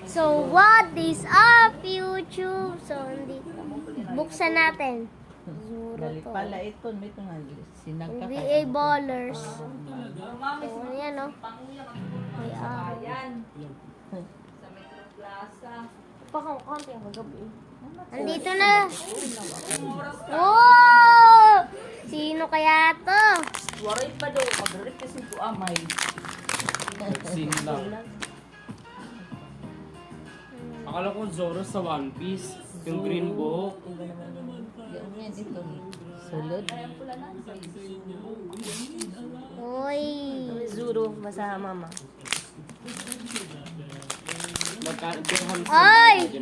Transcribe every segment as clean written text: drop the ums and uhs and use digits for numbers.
So, what is up, YouTube? So, buksan natin. Zuro Dali to. pala ito, may ito nga sinagka NBA Ballers. So, yan, no? May pakang-konti ang magabi. Andito na. Oh! Sino kaya to? Waray pa daw, mag-request ito amay. Sin lang. Akala ko Zoro sa One Piece. Yung green book. Yan ito. Sulod. Uy. Zuro, basa mama. Dirhams. Ay!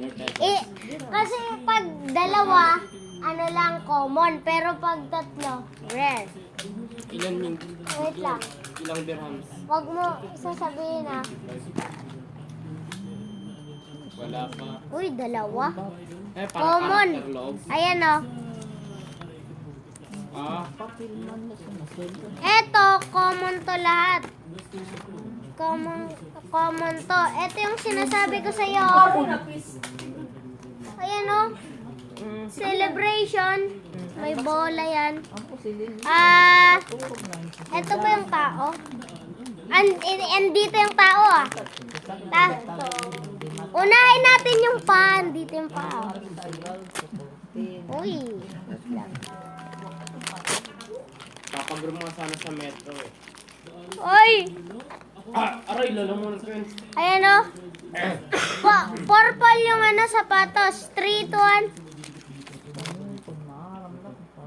Kasi pag dalawa, ano lang, common. Pero pag tatlo, rare. Ilan yung... Wait lang. Ilang dirhams? Wag mo sasabihin, ha. Wala pa. Uy, dalawa. Eh, para Common. character loob. Ayan, oh. Ah, Papel man na siya nasulod. Eto, common to lahat. Common to. Eto yung sinasabi ko sa'yo. Ayan, oh. Celebration. May bola yan. Ang pusilin. Eto ba yung tao? Andito yung tao, ah. Unahin natin yung pan. Dito yung paa. Uy. Wait lang. papag-room nga sana sa metro eh. Uy. Aray, lalamunan ko yun. Ayan, oh. Purple yung sapatos. 3 to 1.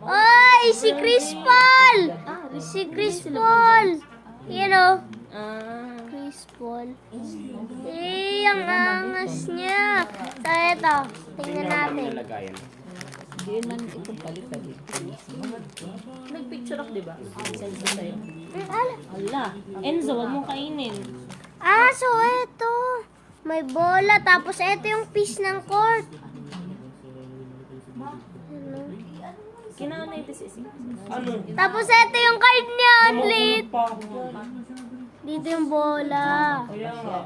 Ay, si Chris Paul! Si Chris Paul! Yan, oh. Chris Paul. Eh, ang angas niya. So, eto. Tingnan natin. Nalagayan. Hindi man ito palit-palit. Nag-picture ako, di ba? Send ko sa'yo. Ala. Ala, Enzo, wag mong kainin. So, eto. May bola. Tapos, eto yung piece ng court. Kinauna ito si Ano? Tapos, eto yung card niya. Ang lit. Pa. Dito yung bola. Kaya nga.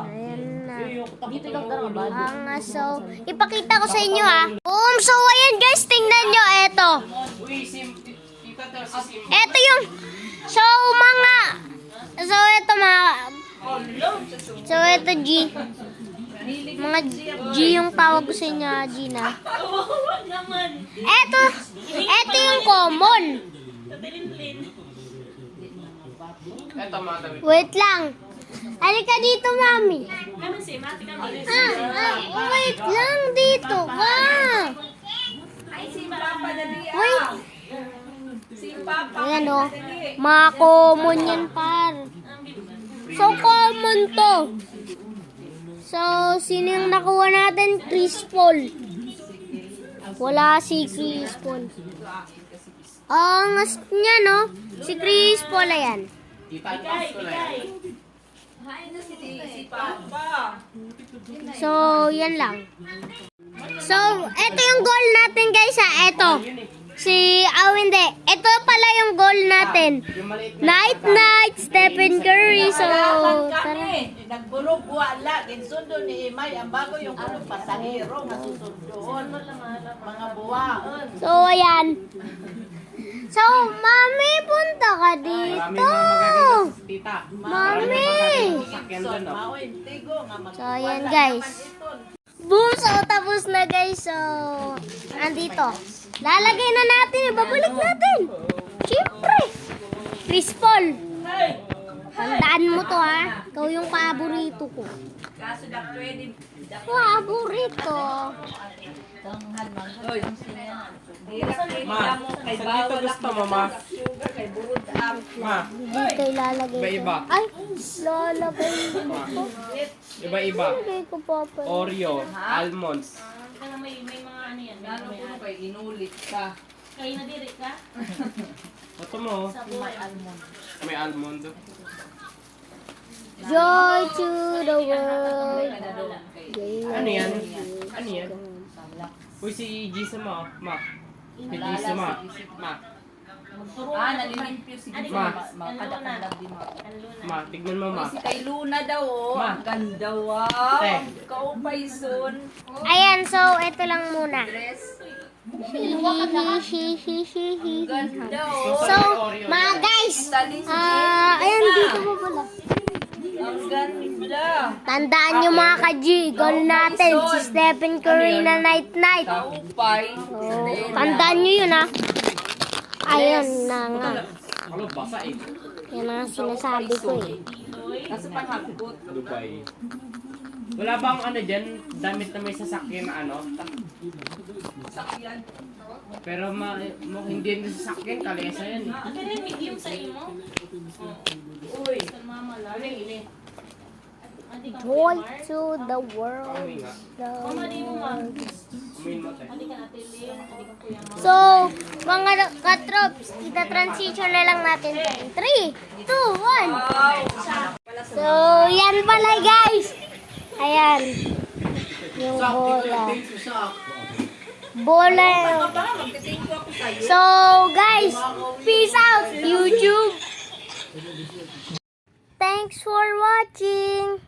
Ayan na. Dito lang darang ba? So, ipakita ko sa inyo, ha. So, ayan guys, tingnan nyo, eto. Uy, tita daw si Sim. Eto yung, so, eto G. Mga G yung tawag ko sa inyo, Gina. Eto yung common. Eto mga tabi. Wait lang. Halika dito, mami. Naman si Mati kami. Wait lang, dito ka. Ay, si Papa dali. Wait. Si Papa. Ayan, oh. Mga common yan, par. So, common to. So, sino yung nakuha natin? Chris Paul. Wala si Chris Paul. Ang angas niya, no? Si Chris Paul, ayan. Tita, pass ko na yan. Si Papa. So, yan lang. So, eto yung goal natin, guys, ha? Eto. Hindi. Ito pala yung goal natin. Yung maliit na. Night, Stephen Curry. So, tara. kami. Nagburog wala. Kinsundo ni Imay. Ang bago yung unong pasahero na susundoon. Mga buwaon. So, ayan. So, mami, punta ka Marami dito. mga magaganda sa tita. Mami. Sakyan doon, no? Maoy, tigo nga So, ayan, guys. Boom! So, tapos na, guys. So, andito. Lalagay na natin. Babalik natin. Siyempre. Chris Paul. Tandaan mo to, ha. Ikaw yung paborito ko. Kaso na pwede. Paborito. Ma, saan dito gusto mo, ma? Ma, Dito ilalagay ko. Iba-iba. Ay, lalagay ko. iba-iba. Lalagay ko, Papa. Oreo, almonds. Kaya may mga ano yan. Gano'n po kay inulit ka. Kayo na diri ka? Ito mo, Sa buhay almond. may almond. Joy to the world. Ano yan? Ano yan? Uy, si G sa ma. Ma. Si G sa ma. Ma. Nalilimpyo si Ano Ma. Makadakandang di ma. Ma, tignan mo ma. Si kay Luna daw, oh. Ma. Ang ganda, wow. Te. Kaupay son. Ayan, so ito lang muna. Dress. Hihihihihihihi. Ganda, oh. So, mga guys, Italy si ayan, dito po pala. Ang ganda. Tandaan nyo mga ka-G, goal natin, si Stephen Curry na night-night. Kaupay. Oh, tandaan nyo yun ha. Ayun na nga. Ano, basa eh. Yan ang sinasabi ko eh. Nasa panghapot. Dubai. Wala bang ano dyan, damit na may sasakyan na ano? Sakyan. Pero hindi yung sasakyan, kalesa yan eh. Ano rin medium sa imo? Uy. Sa mama lang. Ini. Andi ka Joy Mars? to the world. Kami nga. Mama di mo ma. Kumain mo tayo. Andi ka natin Lin. Andi ka kuya mama. So, mga katrops, ita-transition na lang natin. 3, 2, 1. So, yan pala guys. Ayan. Yung bola. Bola. Magtitingko ako sa'yo. So, guys, peace out, YouTube. Thanks for watching.